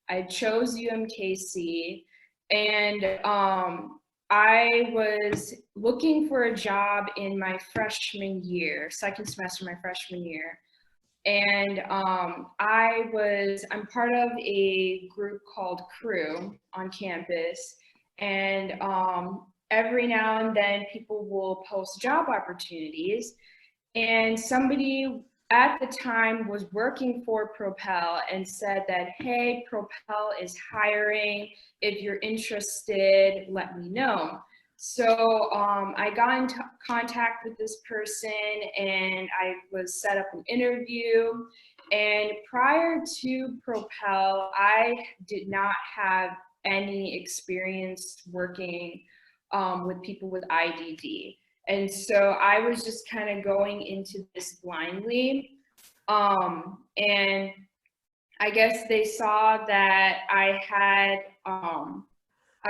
I chose UMKC, and I was looking for a job in my freshman year, second semester, my freshman year. And I'm part of a group called Crew on campus. And every now and then people will post job opportunities. And somebody at the time was working for Propel and said that, hey, Propel is hiring. If you're interested, let me know. So I got in contact with this person and I was set up an interview. And prior to Propel, I did not have any experience working with people with IDD. And so I was just kind of going into this blindly. And I guess they saw that I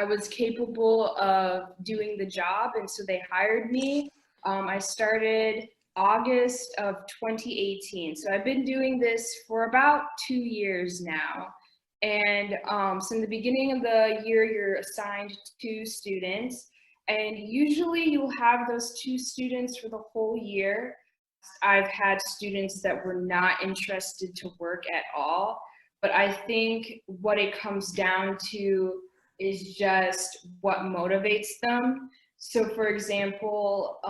was capable of doing the job, and so they hired me. I started August of 2018. So I've been doing this for about 2 years now. And so in the beginning of the year, you're assigned 2 students. And usually you'll have those 2 students for the whole year. I've had students that were not interested to work at all. But I think what it comes down to is just what motivates them. So for example,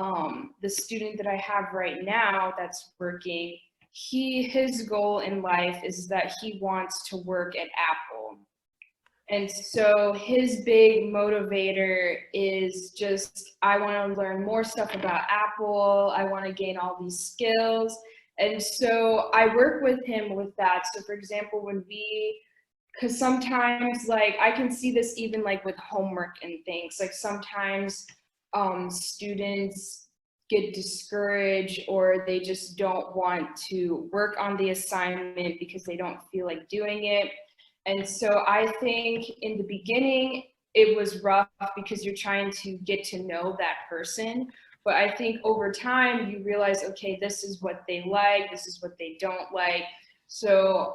the student that I have right now that's working, his goal in life is that he wants to work at Apple. And so his big motivator is just, I want to learn more stuff about Apple. I want to gain all these skills. And so I work with him with that. So for example, because sometimes like I can see this even like with homework and things, like sometimes students get discouraged or they just don't want to work on the assignment because they don't feel like doing it. And so I think in the beginning, it was rough because you're trying to get to know that person. But I think over time, you realize, okay, this is what they like, this is what they don't like. So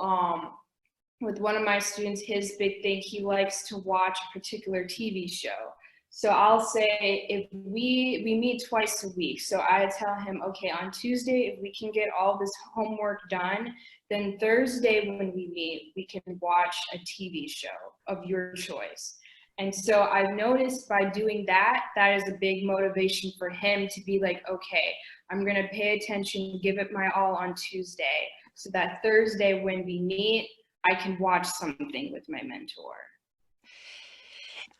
with one of my students, his big thing, he likes to watch a particular TV show. So I'll say if we meet twice a week. So I tell him, okay, on Tuesday, if we can get all this homework done, then Thursday when we meet, we can watch a TV show of your choice. And so I've noticed by doing that, that is a big motivation for him to be like, okay, I'm gonna pay attention, give it my all on Tuesday, so that Thursday when we meet, I can watch something with my mentor.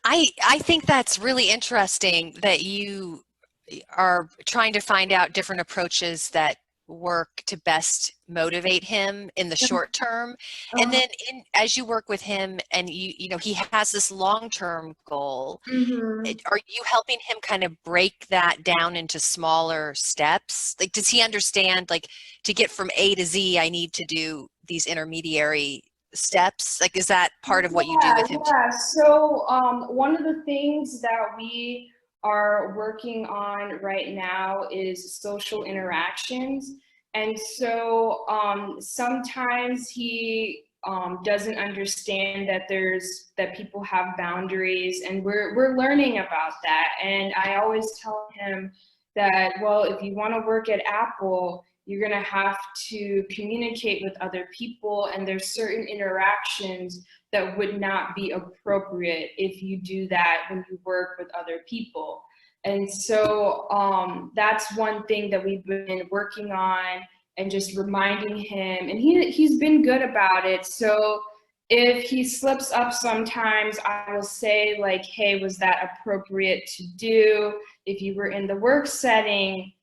I think that's really interesting that you are trying to find out different approaches that work to best motivate him in the short term. And then as you work with him and you know he has this long-term goal, are you helping him kind of break that down into smaller steps? Like, does he understand, like, to get from A to Z, I need to do these intermediary steps? Like, is that part of what you do with him? Yeah. So one of the things that we are working on right now is social interactions. And so sometimes he doesn't understand that that people have boundaries, and we're learning about that. And I always tell him that, well, if you want to work at Apple, you're going to have to communicate with other people, and there's certain interactions that would not be appropriate if you do that when you work with other people. And so that's one thing that we've been working on and just reminding him, and he's been good about it. So if he slips up sometimes, I will say like, hey, was that appropriate to do? If you were in the work setting,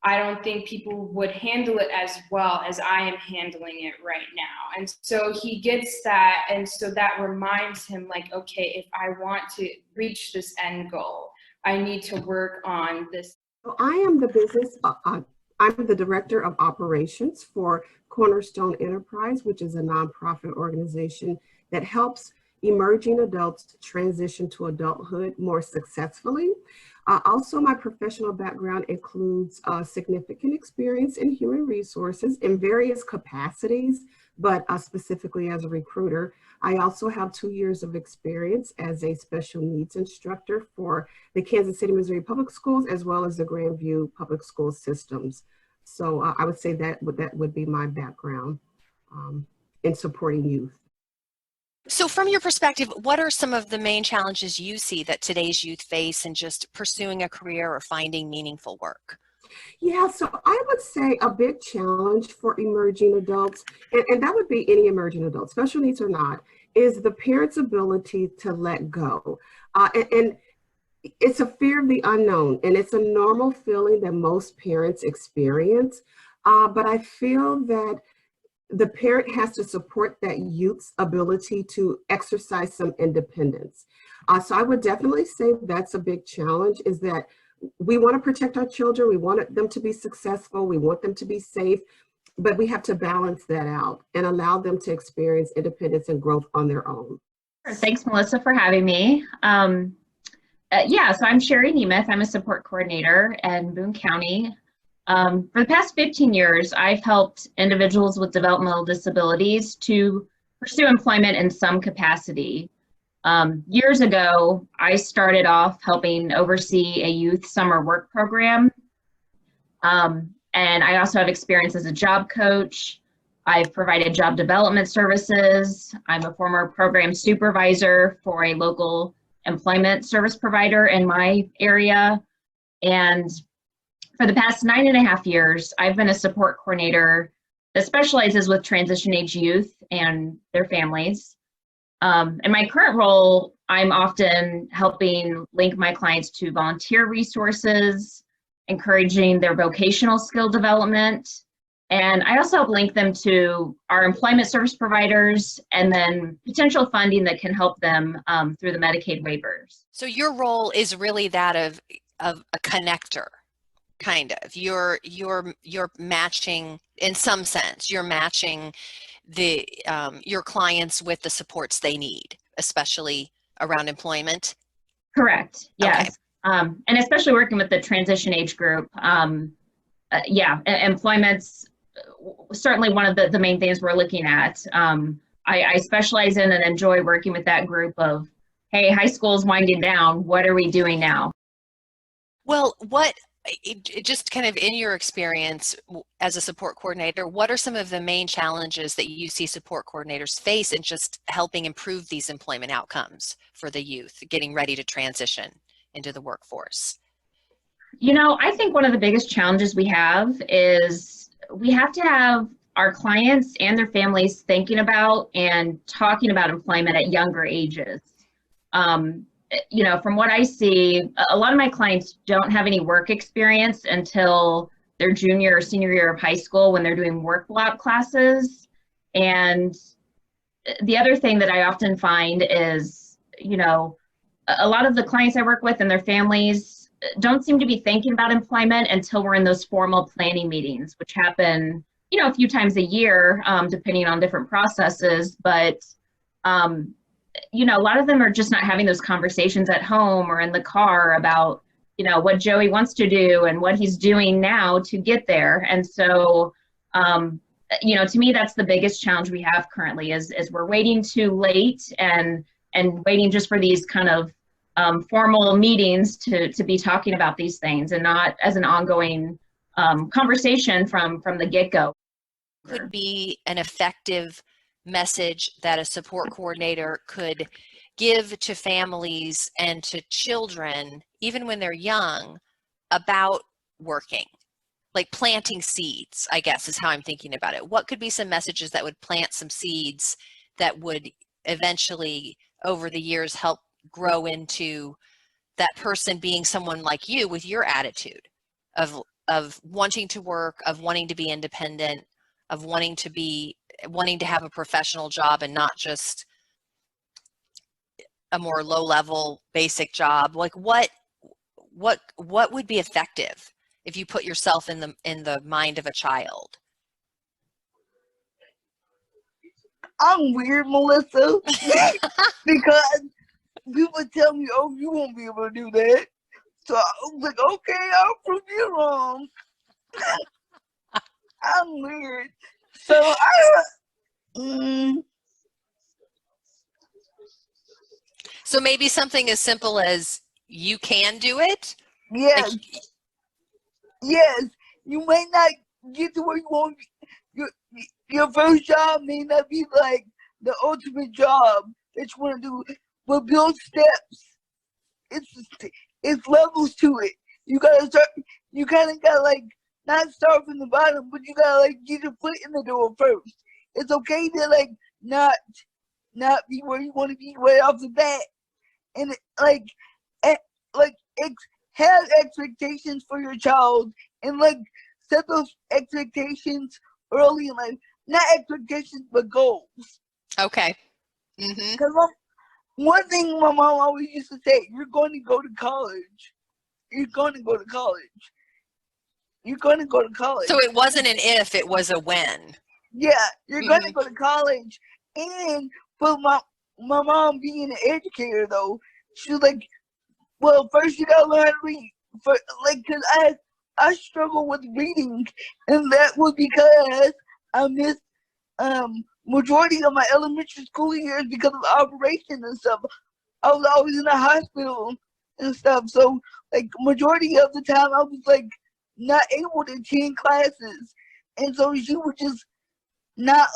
I don't think people would handle it as well as I am handling it right now. And so he gets that. And so that reminds him like, okay, if I want to reach this end goal, I need to work on this. So I'm the director of operations for Cornerstone Enterprise, which is a nonprofit organization that helps emerging adults transition to adulthood more successfully. Also, my professional background includes significant experience in human resources in various capacities, but specifically as a recruiter. I also have 2 years of experience as a special needs instructor for the Kansas City, Missouri Public Schools, as well as the Grandview Public School systems. So I would say that would be my background in supporting youth. So from your perspective, what are some of the main challenges you see that today's youth face in just pursuing a career or finding meaningful work? Yeah, so I would say a big challenge for emerging adults, and that would be any emerging adult, special needs or not, is the parent's ability to let go. And it's a fear of the unknown, and it's a normal feeling that most parents experience. But I feel that the parent has to support that youth's ability to exercise some independence. So I would definitely say that's a big challenge, is that we want to protect our children. We want them to be successful. We want them to be safe, but we have to balance that out and allow them to experience independence and growth on their own. Thanks, Melissa, for having me. Yeah, so I'm Sherry Nemeth. I'm a support coordinator in Boone County. For the past 15 years, I've helped individuals with developmental disabilities to pursue employment in some capacity. Years ago, I started off helping oversee a youth summer work program. And I also have experience as a job coach. I've provided job development services. I'm a former program supervisor for a local employment service provider in my area. And for the past 9.5 years, I've been a support coordinator that specializes with transition age youth and their families. In my current role, I'm often helping link my clients to volunteer resources, encouraging their vocational skill development, and I also help link them to our employment service providers and then potential funding that can help them through the Medicaid waivers. So your role is really that of a connector, kind of. You're matching, in some sense, you're matching the your clients with the supports they need, especially around employment. Correct. Yes. Okay. And especially working with the transition age group. Yeah, employment's certainly one of the main things we're looking at. I specialize in and enjoy working with that group of, hey, high school's winding down. What are we doing now? Well, just kind of in your experience as a support coordinator, what are some of the main challenges that you see support coordinators face in just helping improve these employment outcomes for the youth getting ready to transition into the workforce? You know, I think one of the biggest challenges we have is we have to have our clients and their families thinking about and talking about employment at younger ages. You know, from what I see, a lot of my clients don't have any work experience until their junior or senior year of high school when they're doing work block classes. And the other thing that I often find is, you know, a lot of the clients I work with and their families don't seem to be thinking about employment until we're in those formal planning meetings, which happen, you know, a few times a year, depending on different processes. But, you know, a lot of them are just not having those conversations at home or in the car about, you know, what Joey wants to do and what he's doing now to get there. And so, you know, to me, that's the biggest challenge we have currently is we're waiting too late and waiting just for these kind of formal meetings to be talking about these things and not as an ongoing conversation from the get-go. Could be an effective message that a support coordinator could give to families and to children, even when they're young, about working, like planting seeds, I guess is how I'm thinking about it. What could be some messages that would plant some seeds that would eventually, over the years, help grow into that person being someone like you with your attitude of wanting to work, of wanting to be independent, of wanting to have a professional job and not just a more low-level basic job? Like what would be effective if you put yourself in the mind of a child? I'm weird, Melissa, because people tell me, "Oh, you won't be able to do that." So I was like, "Okay, I'll prove you wrong." I'm weird. So Mm, So maybe something as simple as you can do it. yes, Like, yes. You might not get to where you want. Your your first job may not be like the ultimate job that you want to do, but build steps. It's levels to it. You gotta start. You kind of gotta like not start from the bottom, but you gotta like get your foot in the door first. It's okay to like not be where you want to be right off the bat, and eh, like have expectations for your child, and like set those expectations early in life. Not expectations, but goals. okay. Hmm. Because one thing my mom always used to say: "You're going to go to college. You're going to go to college. You're going to go to college." So it wasn't an if, it was a when. Yeah, you're going to Mhm. go to college. And for my mom being an educator though, she was like, well, first you gotta learn how to read. For like, cause I struggle with reading, and that was because I missed majority of my elementary school years because of operation and stuff. I was always in the hospital and stuff, so like majority of the time I was like not able to attend classes, and so she would just not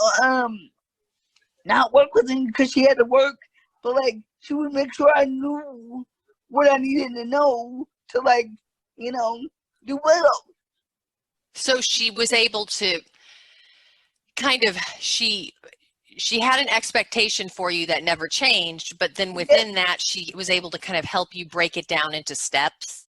not work with me because she had to work, but like she would make sure I knew what I needed to know to like, you know, do well. So she was able to kind of, she had an expectation for you that never changed, but then within that she was able to kind of help you break it down into steps.